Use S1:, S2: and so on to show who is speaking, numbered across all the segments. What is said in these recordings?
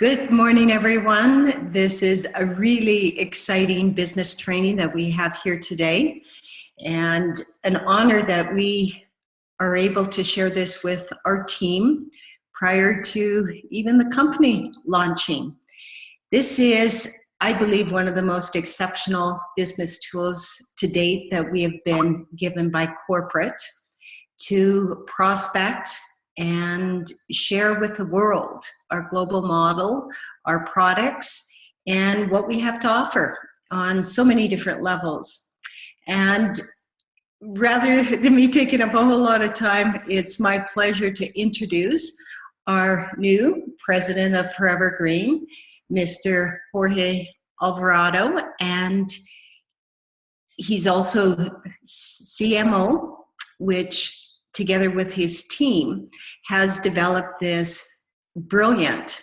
S1: Good morning, everyone. This is a really exciting business training that we have here today, and an honor that we are able to share this with our team prior to even the company launching. This is, I believe, one of the most exceptional business tools to date that we have been given by corporate to prospect and share with the world our global model, our products, and what we have to offer on so many different levels. And rather than me taking up a whole lot of time, it's my pleasure to introduce our new president of Forever Green, Mr. Jorge Alvarado, and he's also CMO, which together with his team has developed this brilliant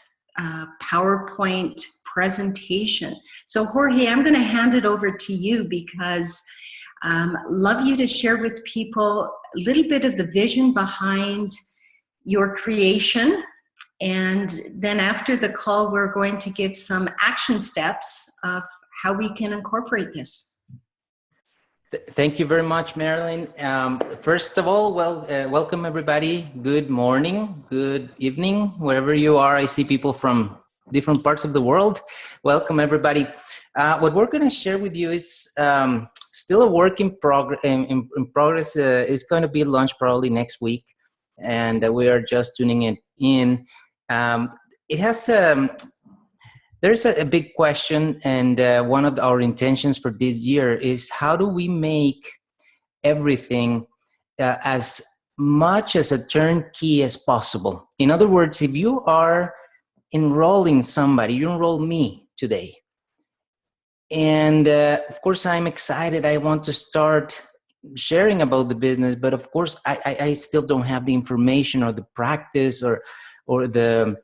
S1: PowerPoint presentation. So Jorge, I'm going to hand it over to you because love you to share with people a little bit of the vision behind your creation. And then after the call, we're going to give some action steps of how we can incorporate this.
S2: Thank you very much, Marilyn. First of all, welcome everybody. Good morning, good evening, wherever you are. I see people from different parts of the world. Welcome everybody. What we're going to share with you is still a work in progress. It's going to be launched probably next week, and we are just tuning it in. It has there's a big question, and one of our intentions for this year is how do we make everything as much as a turnkey as possible? In other words, if you are enrolling somebody, you enroll me today. And of course, I'm excited. I want to start sharing about the business, but of course, I still don't have the information or the practice or the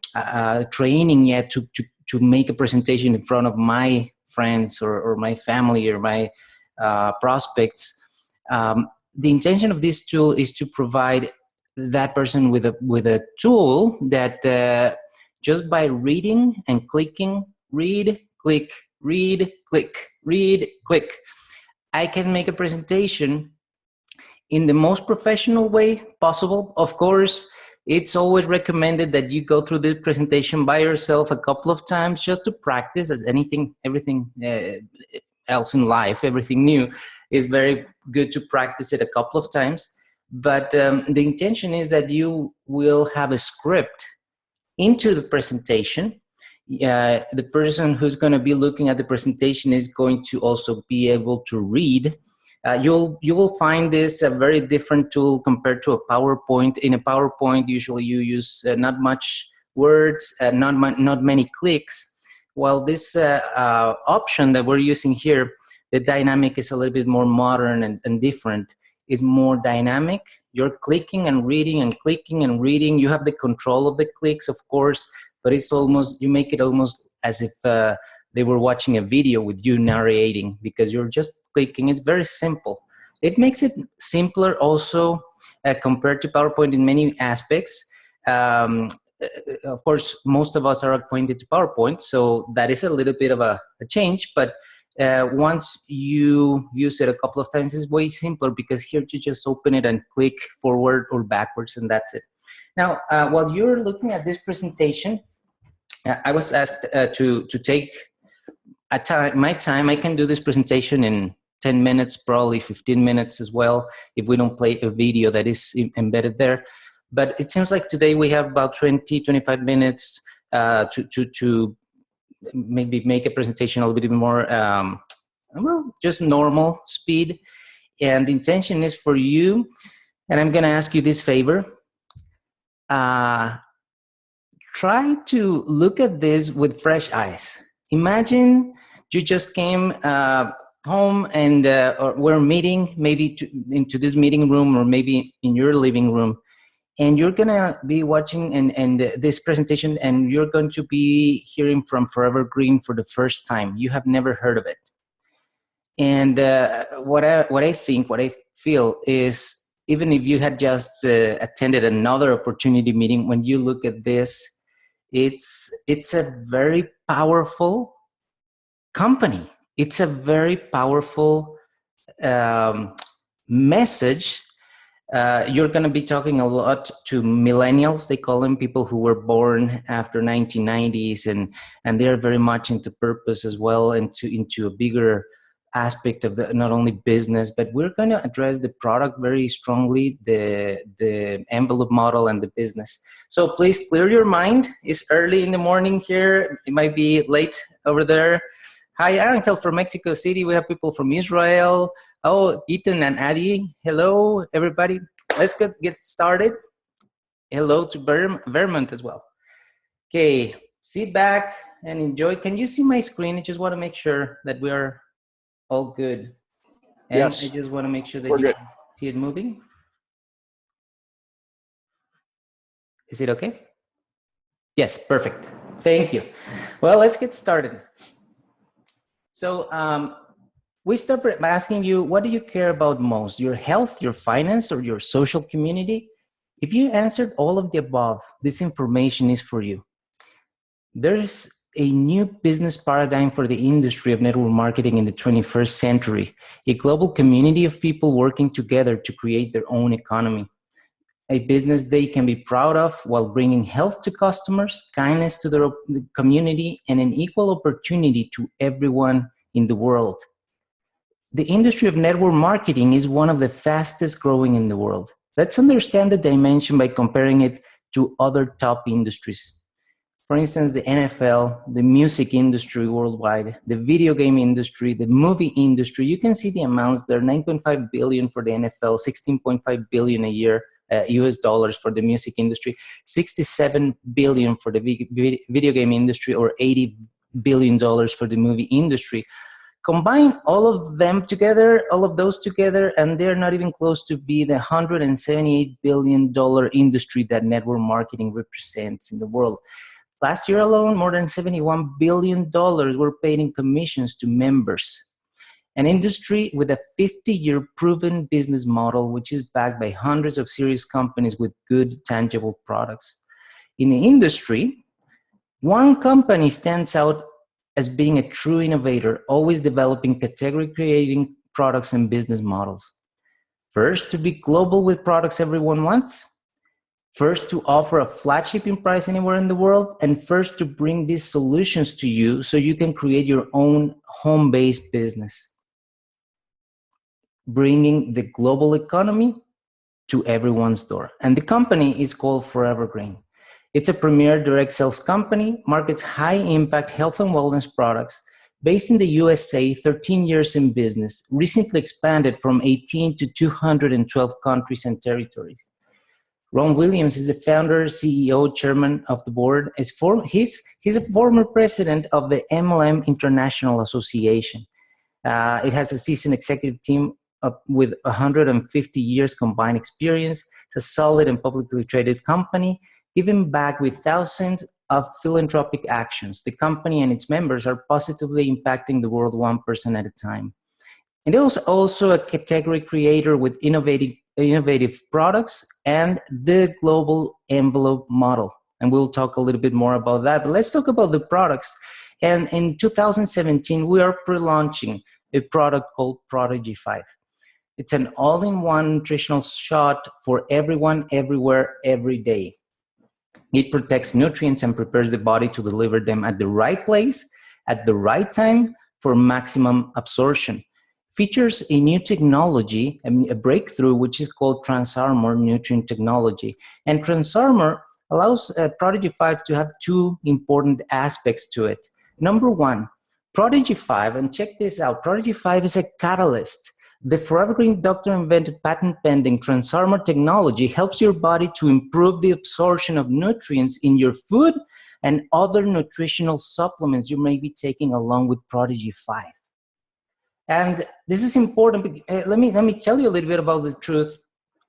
S2: training yet to make a presentation in front of my friends or my family or my prospects. The intention of this tool is to provide that person with a tool that just by reading and clicking, read, click, read, click, read, click, I can make a presentation in the most professional way possible. Of course, it's always recommended that you go through this presentation by yourself a couple of times just to practice, as everything else in life, everything new is very good to practice it a couple of times. But the intention is that you will have a script into the presentation. The person who's going to be looking at the presentation is going to also be able to read. You will find this a very different tool compared to a PowerPoint. In a PowerPoint, usually you use not much words, not many clicks. While this option that we're using here, the dynamic is a little bit more modern and different. It's more dynamic. You're clicking and reading and clicking and reading. You have the control of the clicks, of course, but it's almost, you make it almost as if they were watching a video with you narrating, because you're just clicking. It's very simple. It makes it simpler also compared to PowerPoint in many aspects. Of course, most of us are acquainted to PowerPoint, so that is a little bit of a change, but once you use it a couple of times, it's way simpler, because here you just open it and click forward or backwards, and that's it. Now, while you're looking at this presentation, I was asked to take my time. I can do this presentation in 10 minutes, probably 15 minutes as well, if we don't play a video that is embedded there. But it seems like today we have about 20, 25 minutes to maybe make a presentation a little bit more, well, just normal speed. And the intention is for you, and I'm going to ask you this favor. Try to look at this with fresh eyes. Imagine you just came home and or we're meeting maybe into this meeting room, or maybe in your living room, and you're gonna be watching and this presentation, and you're going to be hearing from Forever Green for the first time. You have never heard of it. And what I feel is, even if you had just attended another opportunity meeting, when you look at this, It's a very powerful company. It's a very powerful message. You're going to be talking a lot to millennials. They call them people who were born after 1990s, and they're very much into purpose as well, and into a bigger aspect of the not only business, but we're going to address the product very strongly, the envelope model and the business. So please clear your mind. It's early in the morning here. It might be late over there. Hi, Angel from Mexico City. We have people from Israel. Oh, Ethan and Adi. Hello, everybody. Let's get started. Hello to Vermont as well. Okay, sit back and enjoy. Can you see my screen? I just want to make sure that we are all good. And yes. I just want to make sure that you can see it moving. Is it okay? Yes, perfect. Thank you. Well, let's get started. So we start by asking you, what do you care about most? Your health, your finance, or your social community? If you answered all of the above, this information is for you. There's a new business paradigm for the industry of network marketing in the 21st century, a global community of people working together to create their own economy, a business they can be proud of while bringing health to customers, kindness to their community, and an equal opportunity to everyone in the world. The industry of network marketing is one of the fastest growing in the world. Let's understand the dimension by comparing it to other top industries. For instance, the NFL, the music industry worldwide, the video game industry, the movie industry. You can see the amounts there: 9.5 billion for the NFL, 16.5 billion a year US dollars for the music industry, 67 billion for the video game industry, or $80 billion for the movie industry. Combine all of them together, all of those together, and they're not even close to be the $178 billion industry that network marketing represents in the world. Last year alone, more than $71 billion were paid in commissions to members. An industry with a 50-year proven business model, which is backed by hundreds of serious companies with good, tangible products. In the industry, one company stands out as being a true innovator, always developing category-creating products and business models. First, to be global with products everyone wants. First, to offer a flat shipping price anywhere in the world. And first, to bring these solutions to you so you can create your own home-based business. Bringing the global economy to everyone's door. And the company is called Forever Green. It's a premier direct sales company, markets high-impact health and wellness products, based in the USA, 13 years in business, recently expanded from 18 to 212 countries and territories. Ron Williams is the founder, CEO, chairman of the board. He's a former president of the MLM International Association. It has a seasoned executive team with 150 years combined experience. It's a solid and publicly traded company, giving back with thousands of philanthropic actions. The company and its members are positively impacting the world one person at a time. And it is also a category creator with innovative products and the global envelope model. And we'll talk a little bit more about that. But let's talk about the products. And in 2017, we are pre-launching a product called Prodigy 5. It's an all-in-one nutritional shot for everyone, everywhere, every day. It protects nutrients and prepares the body to deliver them at the right place, at the right time, for maximum absorption. Features a new technology, a breakthrough, which is called TransArmor nutrient technology. And TransArmor allows Prodigy 5 to have two important aspects to it. Number one, Prodigy 5, and check this out, Prodigy 5 is a catalyst. The Forever Green doctor-invented patent-pending TransArmor technology helps your body to improve the absorption of nutrients in your food and other nutritional supplements you may be taking along with Prodigy 5. And this is important. Let me tell you a little bit about the truth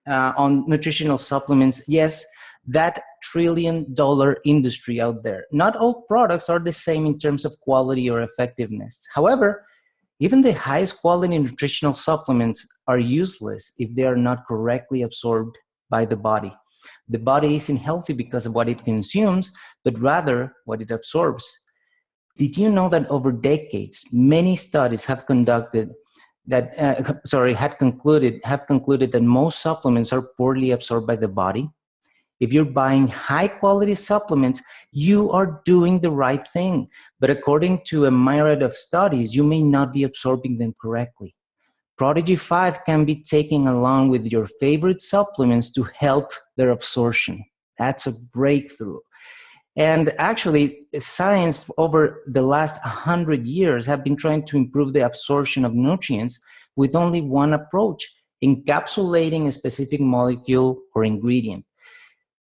S2: on nutritional supplements. Yes, that trillion-dollar industry out there. Not all products are the same in terms of quality or effectiveness. However, even the highest quality nutritional supplements are useless if they are not correctly absorbed by the body. The body isn't healthy because of what it consumes, but rather what it absorbs. Did you know that over decades, many studies have conducted that, have concluded that most supplements are poorly absorbed by the body? If you're buying high quality supplements, you are doing the right thing. But according to a myriad of studies, you may not be absorbing them correctly. Prodigy 5 can be taken along with your favorite supplements to help their absorption. That's a breakthrough. And actually, science over the last 100 years have been trying to improve the absorption of nutrients with only one approach: encapsulating a specific molecule or ingredient.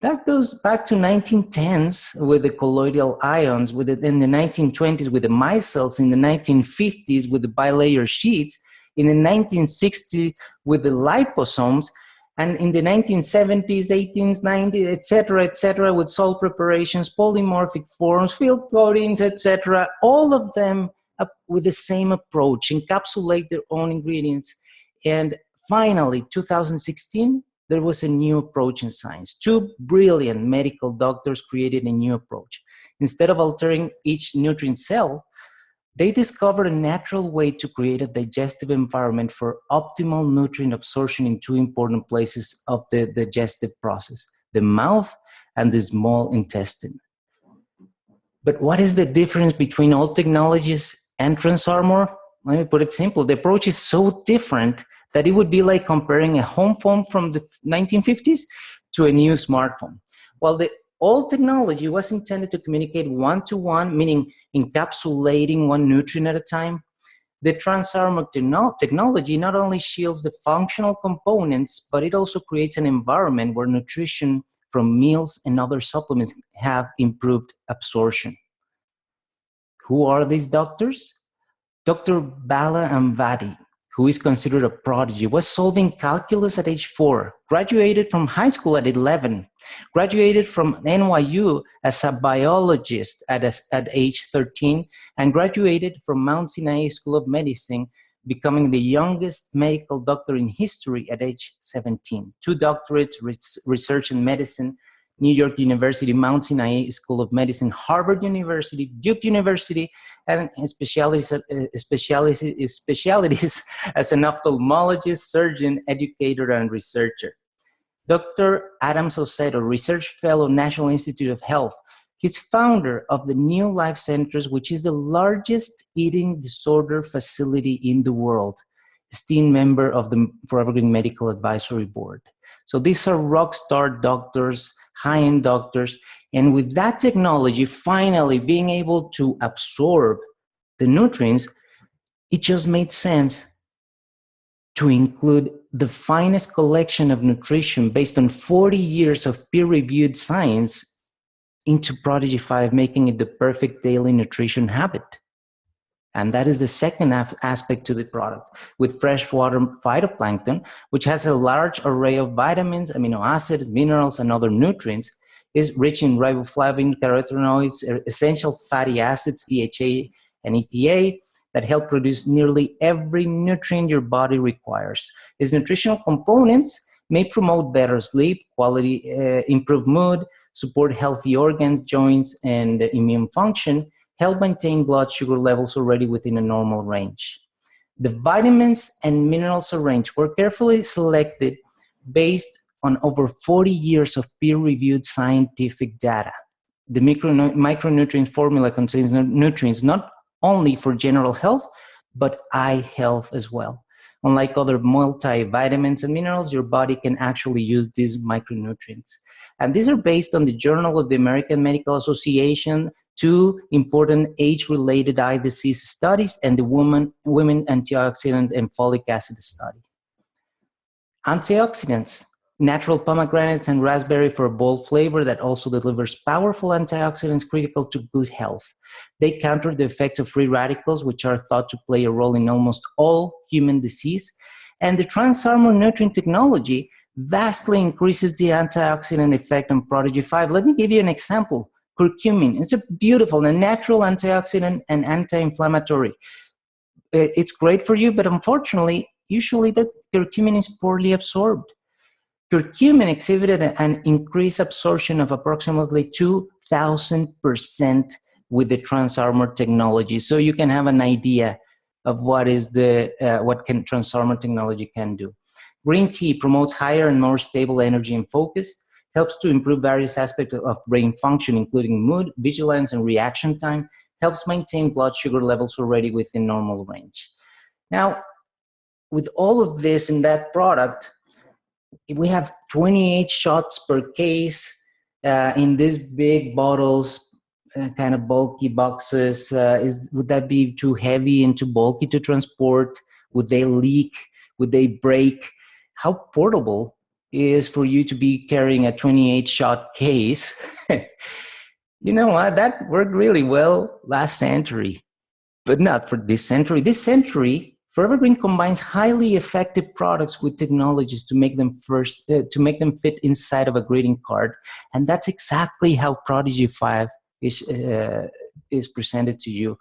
S2: That goes back to 1910s with the colloidal ions, in the 1920s with the micelles, in the 1950s with the bilayer sheets, in the 1960s with the liposomes, and in the 1970s, 18s, 90s, et cetera, with salt preparations, polymorphic forms, field coatings, etc., all of them with the same approach, encapsulate their own ingredients. And finally, 2016, there was a new approach in science. Two brilliant medical doctors created a new approach. Instead of altering each nutrient cell, they discovered a natural way to create a digestive environment for optimal nutrient absorption in two important places of the digestive process: the mouth and the small intestine. But what is the difference between old technologies and TransArmor? Let me put it simple. The approach is so different that it would be like comparing a home phone from the 1950s to a new smartphone. While the old technology was intended to communicate one-to-one, meaning encapsulating one nutrient at a time, the TransArmor technology not only shields the functional components, but it also creates an environment where nutrition from meals and other supplements have improved absorption. Who are these doctors? Dr. Bala Amvadi, who is considered a prodigy, was solving calculus at age 4, graduated from high school at 11, graduated from NYU as a biologist at age 13, and graduated from Mount Sinai School of Medicine, becoming the youngest medical doctor in history at age 17. 2 doctorates, research in medicine, New York University, Mount Sinai School of Medicine, Harvard University, Duke University, and specialities as an ophthalmologist, surgeon, educator, and researcher. Dr. Adam Saucedo, Research Fellow, National Institute of Health. He's founder of the New Life Centers, which is the largest eating disorder facility in the world, esteemed member of the Forever Green Medical Advisory Board. So these are rock star doctors, high-end doctors, and with that technology finally being able to absorb the nutrients, it just made sense to include the finest collection of nutrition based on 40 years of peer-reviewed science into Prodigy 5, making it the perfect daily nutrition habit. And that is the second aspect to the product, with freshwater phytoplankton, which has a large array of vitamins, amino acids, minerals, and other nutrients, is rich in riboflavin, carotenoids, essential fatty acids, DHA and EPA, that help produce nearly every nutrient your body requires. Its nutritional components may promote better sleep, quality, improve mood, support healthy organs, joints, and immune function, help maintain blood sugar levels already within a normal range. The vitamins and minerals range were carefully selected based on over 40 years of peer-reviewed scientific data. The micronutrient formula contains nutrients not only for general health, but eye health as well. Unlike other multivitamins and minerals, your body can actually use these micronutrients. And these are based on the Journal of the American Medical Association, 2 important age-related eye disease studies, and the women antioxidant and folic acid study. Antioxidants: natural pomegranates and raspberry for a bold flavor that also delivers powerful antioxidants critical to good health. They counter the effects of free radicals, which are thought to play a role in almost all human disease. And the TransArmor nutrient technology vastly increases the antioxidant effect on Prodigy 5. Let me give you an example. Curcumin. It's a beautiful and natural antioxidant and anti-inflammatory. It's great for you, but unfortunately, usually the curcumin is poorly absorbed. Curcumin exhibited an increased absorption of approximately 2,000% with the TransArmor technology. So you can have an idea of what TransArmor technology can do. Green tea promotes higher and more stable energy and focus, helps to improve various aspects of brain function, including mood, vigilance, and reaction time, helps maintain blood sugar levels already within normal range. Now, with all of this in that product, we have 28 shots per case in these big bottles, kind of bulky boxes. Would that be too heavy and too bulky to transport? Would they leak? Would they break? How portable is for you to be carrying a 28 shot case? You know what? That worked really well last century, but not for this century. This century, Forever Green combines highly effective products with technologies to make them fit inside of a greeting card, and that's exactly how Prodigy 5 is presented to you.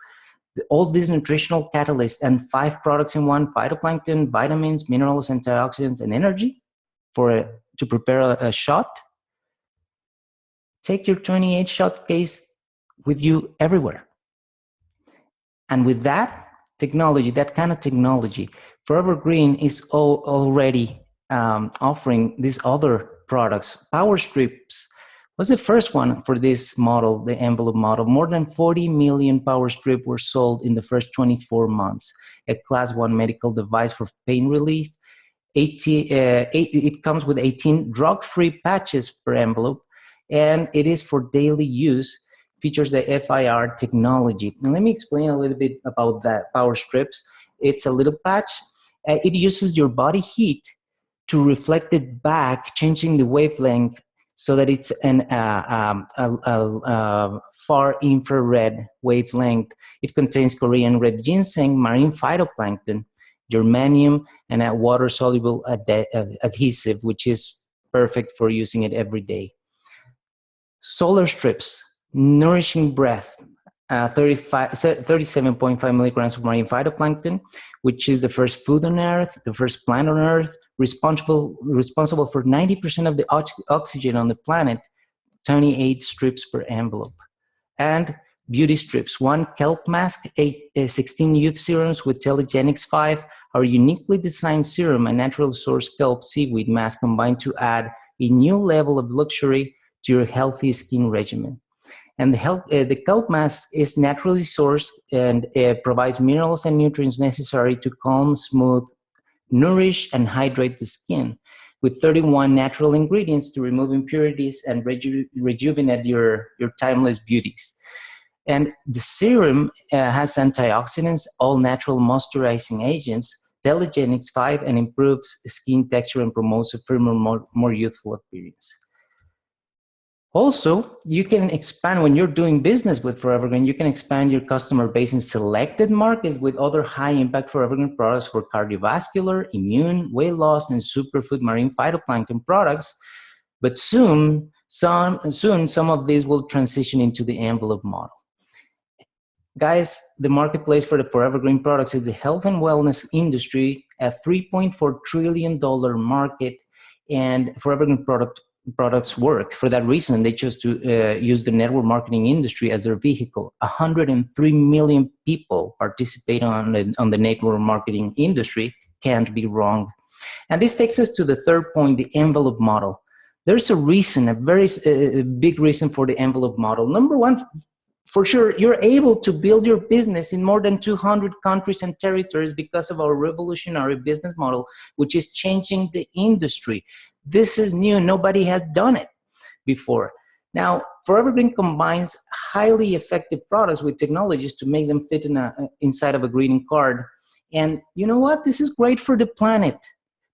S2: All these nutritional catalysts and 5 products in one: phytoplankton, vitamins, minerals, antioxidants, and energy to prepare a shot. Take your 28 shot case with you everywhere. And with that technology, that kind of technology, Forever Green is already offering these other products. Power Strips was the first one for this model, the envelope model. More than 40 million Power Strips were sold in the first 24 months. A Class 1 medical device for pain relief. It comes with 18 drug-free patches per envelope, and it is for daily use. Features the FIR technology. And let me explain a little bit about that Power Strips. It's a little patch. It uses your body heat to reflect it back, changing the wavelength so that it's an far infrared wavelength. It contains Korean red ginseng, marine phytoplankton, germanium, and a water-soluble adhesive, which is perfect for using it every day. Solar Strips, nourishing breath, 37.5 milligrams of marine phytoplankton, which is the first food on Earth, the first plant on Earth, responsible for 90% of the oxygen on the planet, 28 strips per envelope. And beauty strips, 1 kelp mask, 16 youth serums with Telegenics 5, our uniquely designed serum, a natural source kelp seaweed mask combined to add a new level of luxury to your healthy skin regimen. And the kelp mask is naturally sourced and provides minerals and nutrients necessary to calm, smooth, nourish, and hydrate the skin, with 31 natural ingredients to remove impurities and rejuvenate your timeless beauties. And the serum has antioxidants, all natural moisturizing agents, Telegenics 5, and improves skin texture and promotes a firmer, more youthful appearance. Also, you can expand when you're doing business with Forever Green. You can expand your customer base in selected markets with other high-impact Forever Green products for cardiovascular, immune, weight loss, and superfood marine phytoplankton products. But soon some of these will transition into the envelope model. Guys, the marketplace for the Forever Green products is the health and wellness industry, a $3.4 trillion market, and Forever Green products work. For that reason, they chose to use the network marketing industry as their vehicle. 103 million people participate on the network marketing industry. Can't be wrong. And this takes us to the third point, the envelope model. There's a reason, a very big reason for the envelope model. Number one, for sure, you're able to build your business in more than 200 countries and territories because of our revolutionary business model, which is changing the industry. This is new. Nobody has done it before. Now, Forever Green combines highly effective products with technologies to make them fit inside of a greeting card. And you know what? This is great for the planet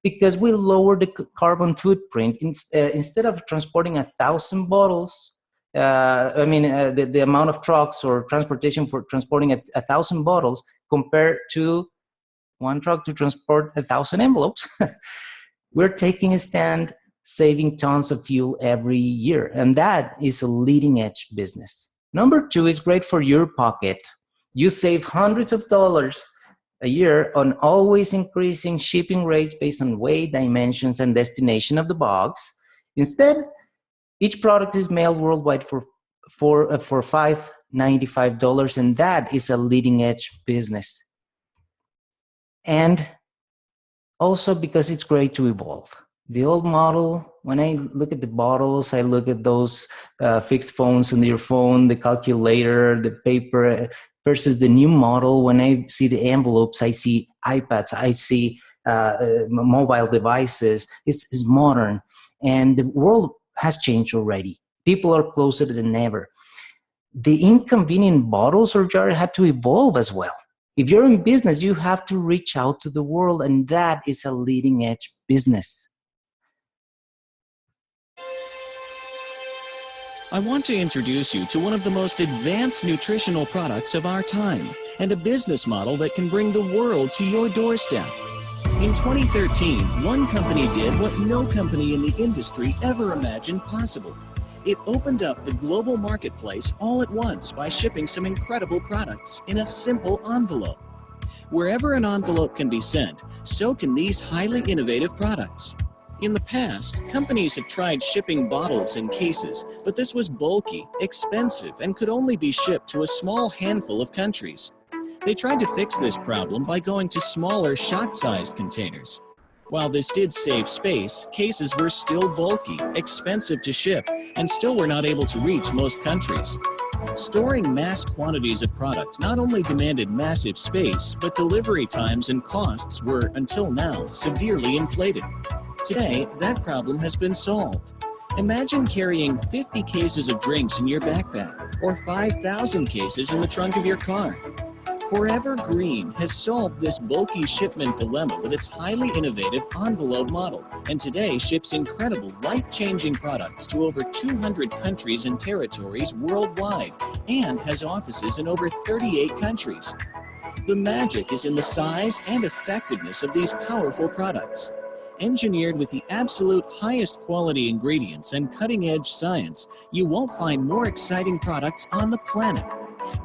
S2: because we lower the carbon footprint. Instead of transporting 1,000 bottles, the amount of trucks or transportation for transporting 1,000 bottles compared to one truck to transport 1,000 envelopes, we're taking a stand, saving tons of fuel every year. And that is a leading edge business. Number two is great for your pocket. You save hundreds of dollars a year on always increasing shipping rates based on weight, dimensions, and destination of the box. Instead, each product is mailed worldwide for $5.95, and that is a leading edge business. And also because it's great to evolve. The old model, when I look at the bottles, I look at those fixed phones on your phone, the calculator, the paper, versus the new model. When I see the envelopes, I see iPads, I see mobile devices. It's modern, and the world has changed already. People are closer than ever. The inconvenient bottles or jar had to evolve as well. If you're in business, you have to reach out to the world, and that is a leading edge business.
S3: I want to introduce you to one of the most advanced nutritional products of our time, and a business model that can bring the world to your doorstep. In 2013, one company did what no company in the industry ever imagined possible. It opened up the global marketplace all at once by shipping some incredible products in a simple envelope. Wherever an envelope can be sent, so can these highly innovative products. In the past, companies have tried shipping bottles and cases, but this was bulky, expensive, and could only be shipped to a small handful of countries. They tried to fix this problem by going to smaller shot-sized containers. While this did save space, cases were still bulky, expensive to ship, and still were not able to reach most countries. Storing mass quantities of product not only demanded massive space, but delivery times and costs were, until now, severely inflated. Today, that problem has been solved. Imagine carrying 50 cases of drinks in your backpack, or 5,000 cases in the trunk of your car. Forever Green has solved this bulky shipment dilemma with its highly innovative envelope model, and today ships incredible, life-changing products to over 200 countries and territories worldwide, and has offices in over 38 countries. The magic is in the size and effectiveness of these powerful products. Engineered with the absolute highest quality ingredients and cutting-edge science, you won't find more exciting products on the planet.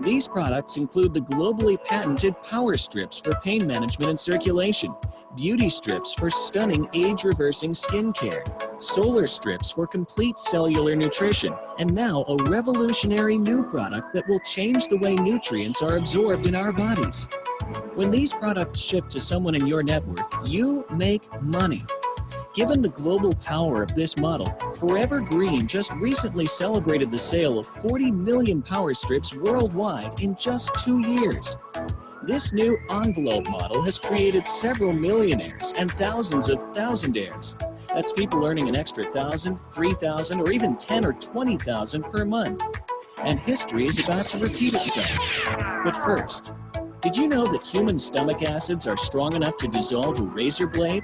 S3: These products include the globally patented Power Strips for pain management and circulation, Beauty Strips for stunning age-reversing skincare, Solar Strips for complete cellular nutrition, and now a revolutionary new product that will change the way nutrients are absorbed in our bodies. When these products ship to someone in your network, you make money. Given the global power of this model, Forever Green just recently celebrated the sale of 40 million Power Strips worldwide in just 2 years. This new envelope model has created several millionaires and thousands of thousandaires. That's people earning an extra $1,000, $3,000, or even $10,000 or $20,000 per month. And history is about to repeat itself. But first, did you know that human stomach acids are strong enough to dissolve a razor blade?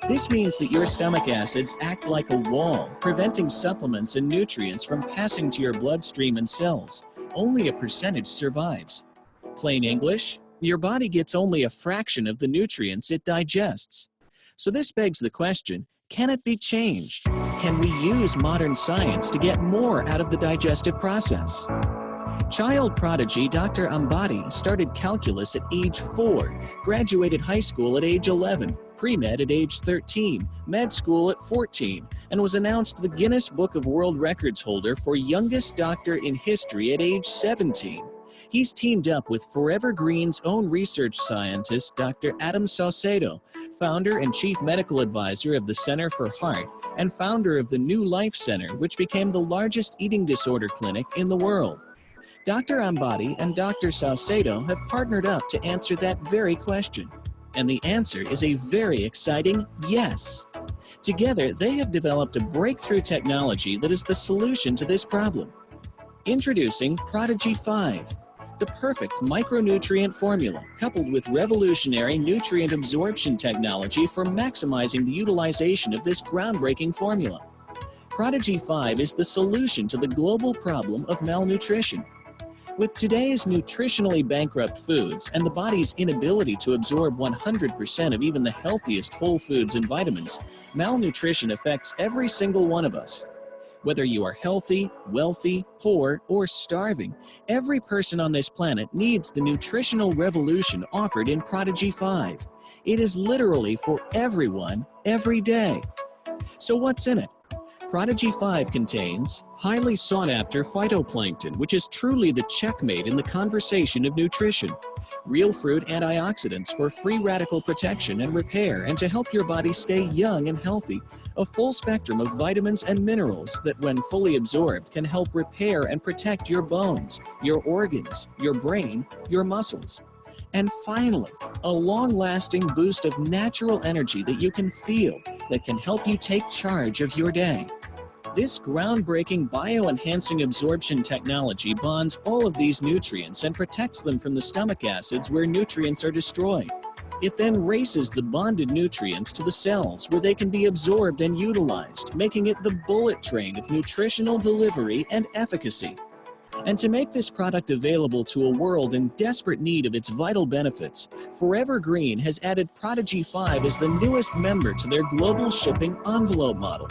S3: This means that your stomach acids act like a wall, preventing supplements and nutrients from passing to your bloodstream and cells. Only a percentage survives. Plain English, your body gets only a fraction of the nutrients it digests. So this begs the question, can it be changed? Can we use modern science to get more out of the digestive process? Child prodigy Dr. Alvarado started calculus at age 4, graduated high school at age 11, pre-med at age 13, med school at 14, and was announced the Guinness Book of World Records holder for youngest doctor in history at age 17. He's teamed up with Forever Green's own research scientist, Dr. Adam Saucedo, founder and chief medical advisor of the Center for Heart, and founder of the New Life Center, which became the largest eating disorder clinic in the world. Dr. Alvarado and Dr. Saucedo have partnered up to answer that very question. And the answer is a very exciting yes. Together, they have developed a breakthrough technology that is the solution to this problem. Introducing Prodigy 5, the perfect micronutrient formula coupled with revolutionary nutrient absorption technology for maximizing the utilization of this groundbreaking formula. Prodigy 5 is the solution to the global problem of malnutrition. With today's nutritionally bankrupt foods and the body's inability to absorb 100% of even the healthiest whole foods and vitamins, malnutrition affects every single one of us. Whether you are healthy, wealthy, poor, or starving, every person on this planet needs the nutritional revolution offered in Prodigy 5. It is literally for everyone, every day. So what's in it? Prodigy 5 contains highly sought-after phytoplankton, which is truly the checkmate in the conversation of nutrition. Real fruit antioxidants for free radical protection and repair and to help your body stay young and healthy. A full spectrum of vitamins and minerals that, when fully absorbed, can help repair and protect your bones, your organs, your brain, your muscles. And finally, a long-lasting boost of natural energy that you can feel that can help you take charge of your day. This groundbreaking bioenhancing absorption technology bonds all of these nutrients and protects them from the stomach acids where nutrients are destroyed. It then races the bonded nutrients to the cells where they can be absorbed and utilized, making it the bullet train of nutritional delivery and efficacy. And to make this product available to a world in desperate need of its vital benefits, Forever Green has added Prodigy 5 as the newest member to their global shipping envelope model.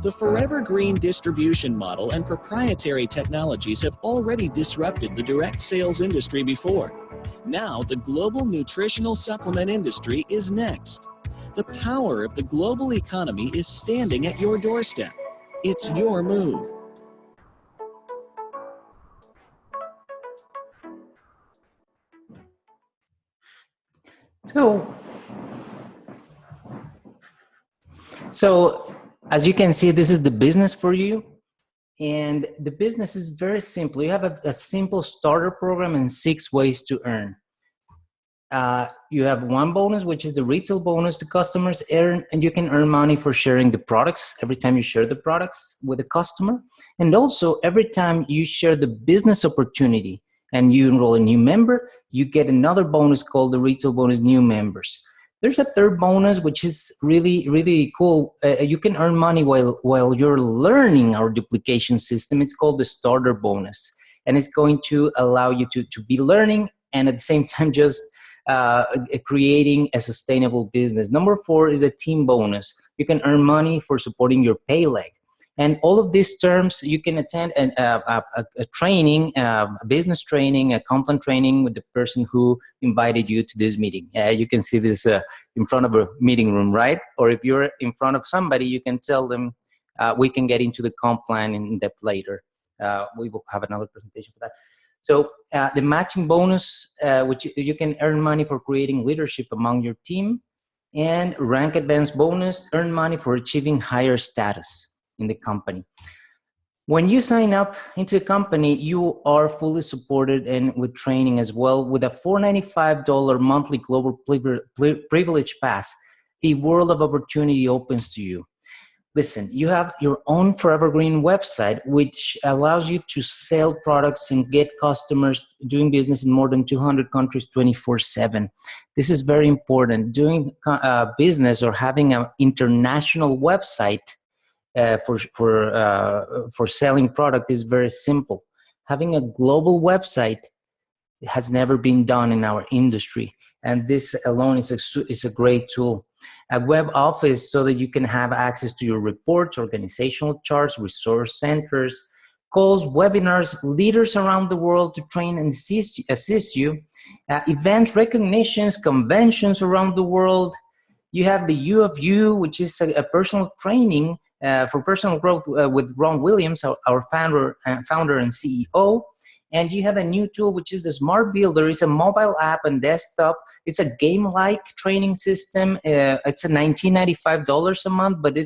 S3: The Forever Green distribution model and proprietary technologies have already disrupted the direct sales industry before. Now, the global nutritional supplement industry is next. The power of the global economy is standing at your doorstep. It's your move.
S2: So as you can see, this is the business for you. And the business is very simple. You have a simple starter program and 6 ways to earn. You have one bonus, which is the retail bonus the customers earn, and you can earn money for sharing the products every time you share the products with a customer. And also every time you share the business opportunity and you enroll a new member, you get another bonus called the retail bonus new members. There's a third bonus, which is really, really cool. You can earn money while you're learning our duplication system. It's called the starter bonus. And it's going to allow you to be learning and at the same time just creating a sustainable business. Number 4 is the team bonus. You can earn money for supporting your pay leg. And all of these terms, you can attend a training, a business training, a content training with the person who invited you to this meeting. You can see this in front of a meeting room, right? Or if you're in front of somebody, you can tell them, we can get into the comp plan in depth later. We will have another presentation for that. So the matching bonus, which you can earn money for creating leadership among your team, and rank advance bonus, earn money for achieving higher status in the company. When you sign up into a company, you are fully supported and with training as well. With a $495 monthly global privilege pass, a world of opportunity opens to you. Listen, you have your own Forever Green website, which allows you to sell products and get customers doing business in more than 200 countries 24/7. This is very important. Doing business or having an international website for selling product is very simple. Having a global website has never been done in our industry, and this alone is a great tool. A web office so that you can have access to your reports, organizational charts, resource centers, calls, webinars, leaders around the world to train and assist you, events, recognitions, conventions around the world. You have the U of U, which is a personal training for personal growth with Ron Williams, our founder and CEO. And you have a new tool, which is the Smart Builder. It's a mobile app and desktop. It's a game-like training system. It's a $19.95 a month, but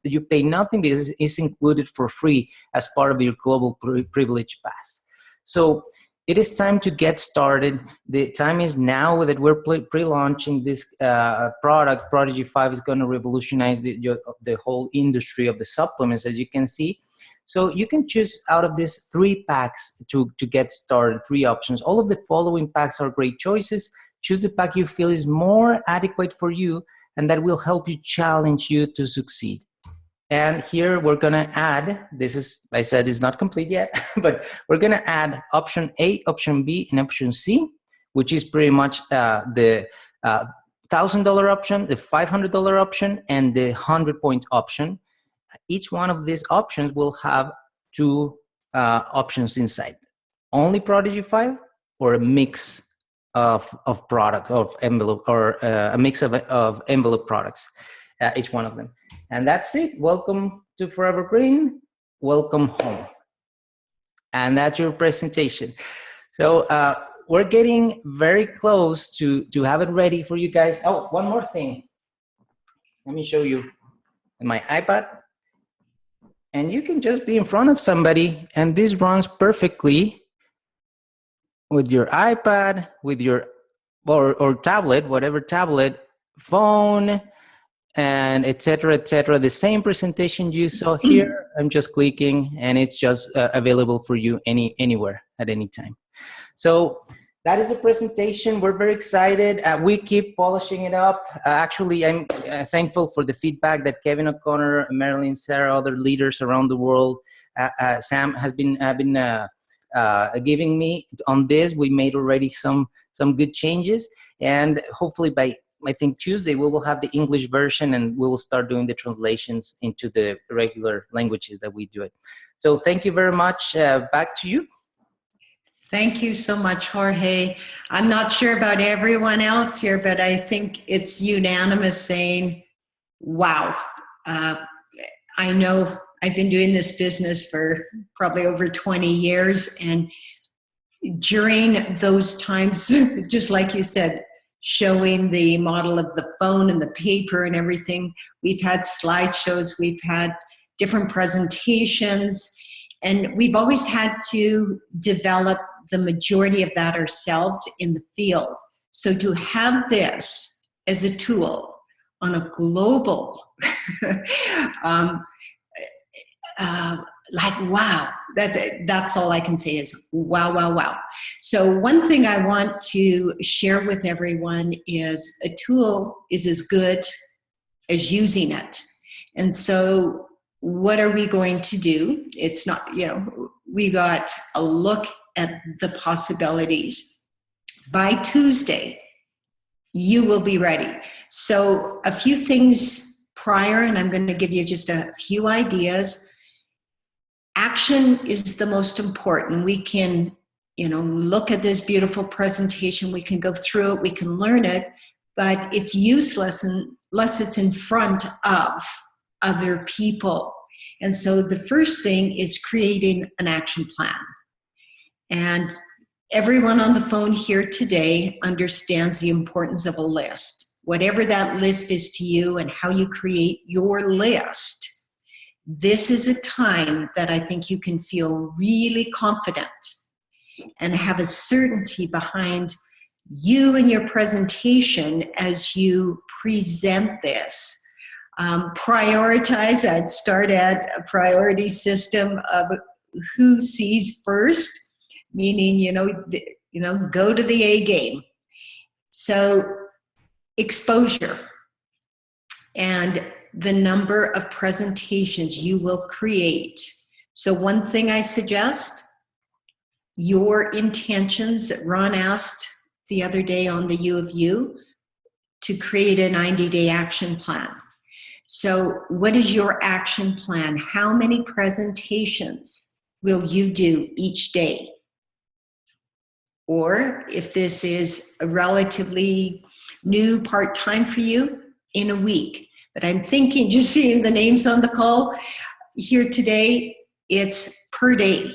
S2: you pay nothing because it's included for free as part of your global privilege pass. So it is time to get started. The time is now that we're pre-launching this product. Prodigy 5 is going to revolutionize the whole industry of the supplements, as you can see. So you can choose out of these 3 packs to get started, 3 options. All of the following packs are great choices. Choose the pack you feel is more adequate for you and that will help you challenge you to succeed. And here we're gonna add, this is, I said it's not complete yet, but we're gonna add option A, option B, and option C, which is pretty much the $1,000 option, the $500 option, and the 100-point option. each one of these options will have two options inside: only Prodigy file, or a mix of product, of envelope, or a mix of envelope products, each one of them. And that's it. Welcome to Forever Green. Welcome home. And that's your presentation. So we're getting very close to have it ready for you guys. Oh, one more thing. Let me show you my iPad. And you can just be in front of somebody, and this runs perfectly with your iPad, with your or tablet, whatever tablet, phone, and etc. The same presentation you saw here, I'm just clicking, and it's just available for you anywhere at any time. So that is the presentation. We're very excited. We keep polishing it up. Actually, I'm thankful for the feedback that Kevin O'Connor, Marilyn, Sarah, other leaders around the world, Sam has been giving me on this. We made already some good changes, and hopefully by, I think, Tuesday, we will have the English version, and we will start doing the translations into the regular languages that we do it. So thank you very much. Back to you.
S1: Thank you so much, Jorge. I'm not sure about everyone else here, but I think it's unanimous saying, wow. I know I've been doing this business for probably over 20 years, and during those times, just like you said, showing the model of the phone and the paper and everything, we've had slideshows, we've had different presentations, and we've always had to develop the majority of that ourselves in the field. So to have this as a tool on a global, like, wow, that's all I can say is wow, wow, wow. So one thing I want to share with everyone is a tool is as good as using it. And so what are we going to do? It's not, we got a look at the possibilities. By Tuesday, you will be ready. So a few things prior, and I'm going to give you just a few ideas. Action is the most important. We can, look at this beautiful presentation, we can go through it, we can learn it, but it's useless unless it's in front of other people. And so the first thing is creating an action plan. And everyone on the phone here today understands the importance of a list. Whatever that list is to you and how you create your list, this is a time that I think you can feel really confident and have a certainty behind you and your presentation as you present this. Prioritize, I'd start at a priority system of who sees first, meaning, go to the A game. So exposure and the number of presentations you will create. So one thing I suggest, your intentions. Ron asked the other day on the U of U to create a 90-day action plan. So what is your action plan? How many presentations will you do each day? Or if this is a relatively new part-time for you, in a week. But I'm thinking, just seeing the names on the call here today, it's per day.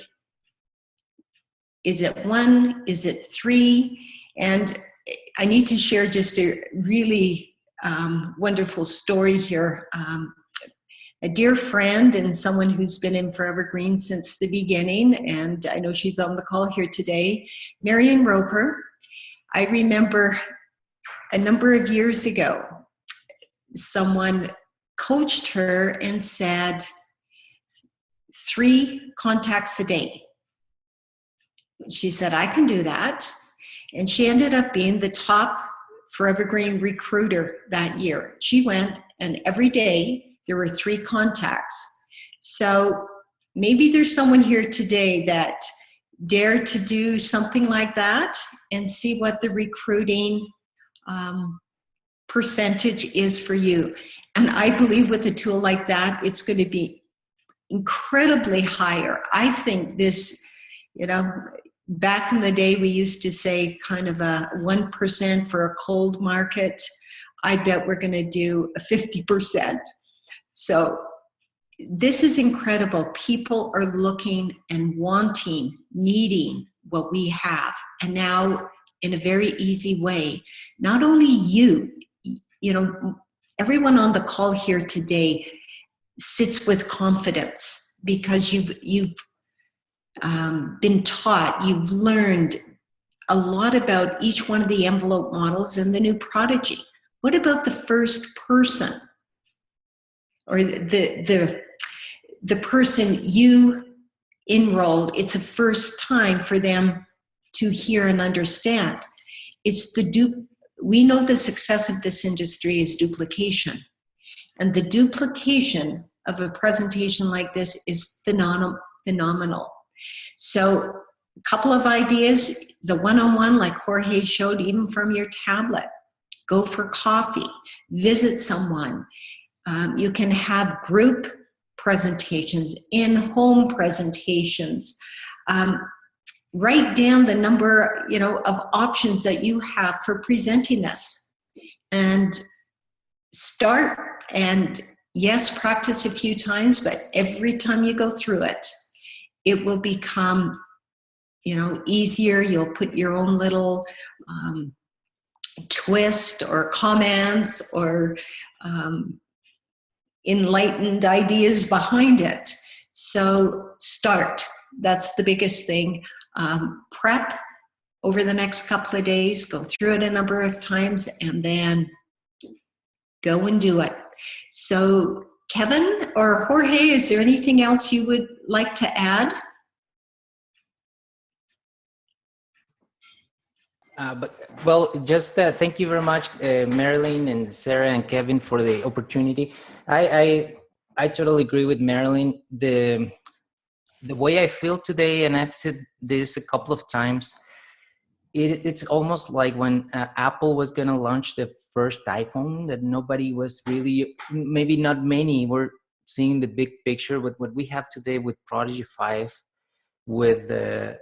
S1: Is it 1? Is it 3? And I need to share just a really wonderful story here. A dear friend and someone who's been in Forever Green since the beginning, and I know she's on the call here today, Marion Roper. I remember a number of years ago, someone coached her and said 3 contacts a day. She said, I can do that. And she ended up being the top Forever Green recruiter that year. She went, and every day there were 3 contacts. So maybe there's someone here today that dared to do something like that and see what the recruiting percentage is for you. And I believe with a tool like that, it's going to be incredibly higher. I think this, you know, back in the day, we used to say kind of a 1% for a cold market. I bet we're going to do a 50%. So this is incredible. People are looking and wanting, needing what we have. And now in a very easy way, not only you know, everyone on the call here today sits with confidence because you've been taught, you've learned a lot about each one of the envelope models and the new Prodigy. What about the first person or the person you enrolled? It's a first time for them to hear and understand. It's we know the success of this industry is duplication. And the duplication of a presentation like this is phenomenal. So a couple of ideas, the one-on-one like Jorge showed, even from your tablet. Go for coffee, visit someone. You can have group presentations, in-home presentations. Write down the number, you know, of options that you have for presenting this, and start. And yes, practice a few times, but every time you go through it, it will become, you know, easier. You'll put your own little twist or comments or enlightened ideas behind it. So start. That's the biggest thing. Prep over the next couple of days, go through it a number of times, and then go and do it. So Kevin or Jorge, is there anything else you would like to add?
S2: Just thank you very much, Marilyn and Sarah and Kevin, for the opportunity. I totally agree with Marilyn. The way I feel today, and I've said this a couple of times, it's almost like when Apple was going to launch the first iPhone, that nobody was really, maybe not many, were seeing the big picture. With what we have today with Prodigy 5, with the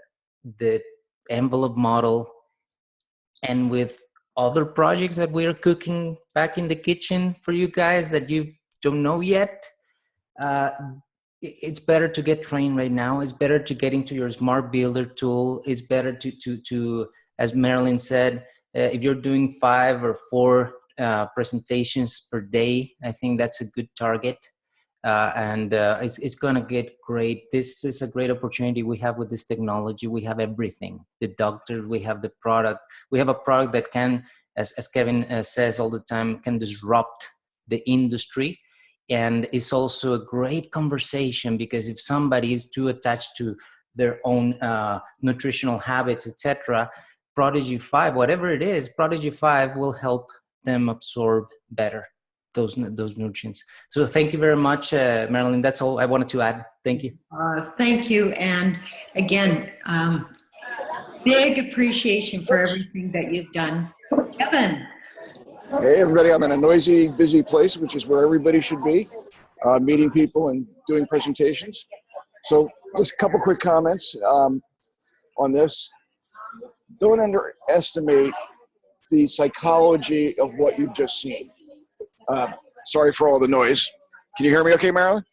S2: envelope model, and with other projects that we're cooking back in the kitchen for you guys that you don't know yet, it's better to get trained right now. It's better to get into your Smart Builder tool. It's better to as Marilyn said, if you're doing 5 or 4 presentations per day, I think that's a good target. It's going to get great. This is a great opportunity we have with this technology. We have everything. The doctor, we have the product. We have a product that can, as Kevin says all the time, can disrupt the industry. And it's also a great conversation, because if somebody is too attached to their own nutritional habits, etc., Prodigy 5, whatever it is, Prodigy 5 will help them absorb better those nutrients. So thank you very much, Marilyn. That's all I wanted to add. Thank you.
S1: Thank you. And again, big appreciation for everything that you've done. Kevin.
S4: Hey, everybody. I'm in a noisy, busy place, which is where everybody should be, meeting people and doing presentations. So just a couple quick comments on this. Don't underestimate the psychology of what you've just seen. Sorry for all the noise. Can you hear me okay, Marilyn?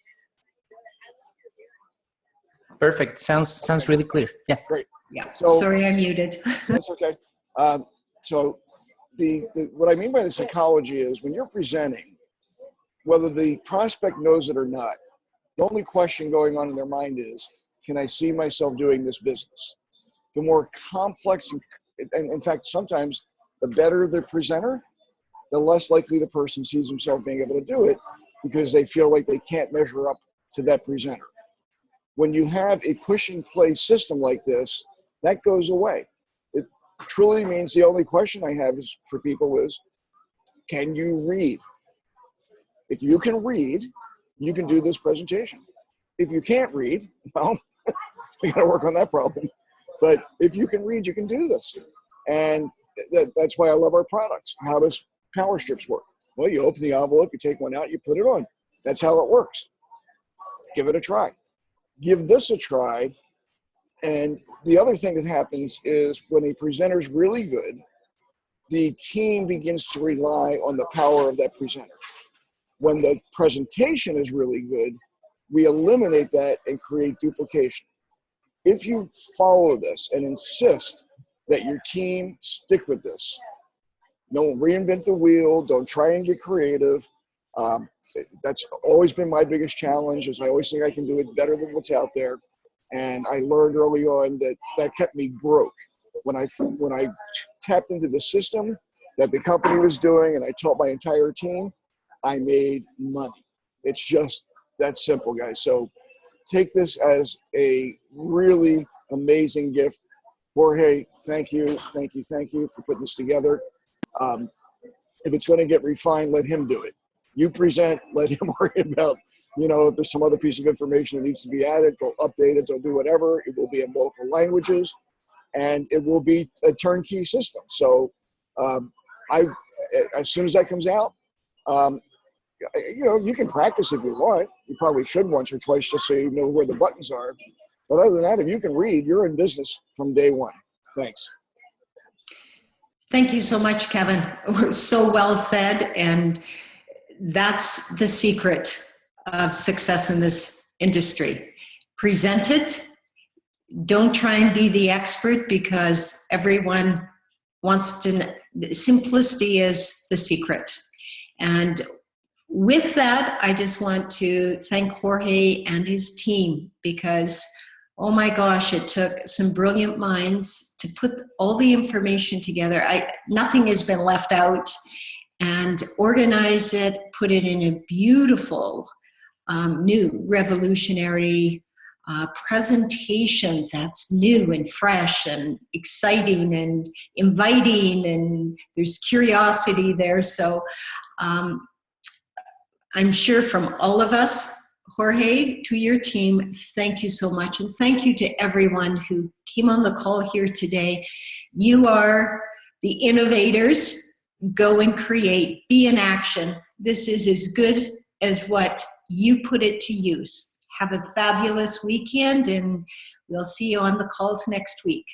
S2: Perfect. Sounds really clear. Yeah.
S4: Great.
S1: Yeah.
S4: So,
S1: sorry, I muted.
S4: That's okay. So what I mean by the psychology is when you're presenting, whether the prospect knows it or not, the only question going on in their mind is, can I see myself doing this business? The more complex, and in fact, sometimes the better the presenter, the less likely the person sees himself being able to do it, because they feel like they can't measure up to that presenter. When you have a push and play system like this, that goes away. It truly means the only question I have is for people is, can you read? If you can read, you can do this presentation. If you can't read, well, we got to work on that problem. But if you can read, you can do this. And that's why I love our products, how to power strips work? Well, you open the envelope, you take one out, you put it on. That's how it works. Give it a try. Give this a try. And the other thing that happens is when a presenter's really good, the team begins to rely on the power of that presenter. When the presentation is really good, we eliminate that and create duplication. If you follow this and insist that your team stick with this, don't reinvent the wheel, don't try and get creative. That's always been my biggest challenge, is I always think I can do it better than what's out there. And I learned early on that kept me broke. When I tapped into the system that the company was doing and I taught my entire team, I made money. It's just that simple, guys. So take this as a really amazing gift. Jorge, thank you for putting this together. If it's going to get refined, let him do it. You present, let him worry about, if there's some other piece of information that needs to be added, they'll update it, they'll do whatever. It will be in local languages, and it will be a turnkey system. So as soon as that comes out, you can practice if you want. You probably should once or twice just so you know where the buttons are. But other than that, if you can read, you're in business from day one. Thanks.
S1: Thank you so much, Kevin. So well said. And that's the secret of success in this industry. Present it. Don't try and be the expert, because everyone wants to know. Simplicity is the secret. And with that, I just want to thank Jorge and his team, because, oh my gosh, it took some brilliant minds to put all the information together. Nothing has been left out, and organize it, put it in a beautiful, new, revolutionary presentation that's new and fresh and exciting and inviting, and there's curiosity there. So I'm sure from all of us, Jorge, to your team, thank you so much. And thank you to everyone who came on the call here today. You are the innovators. Go and create, be in action. This is as good as what you put it to use. Have a fabulous weekend, and we'll see you on the calls next week.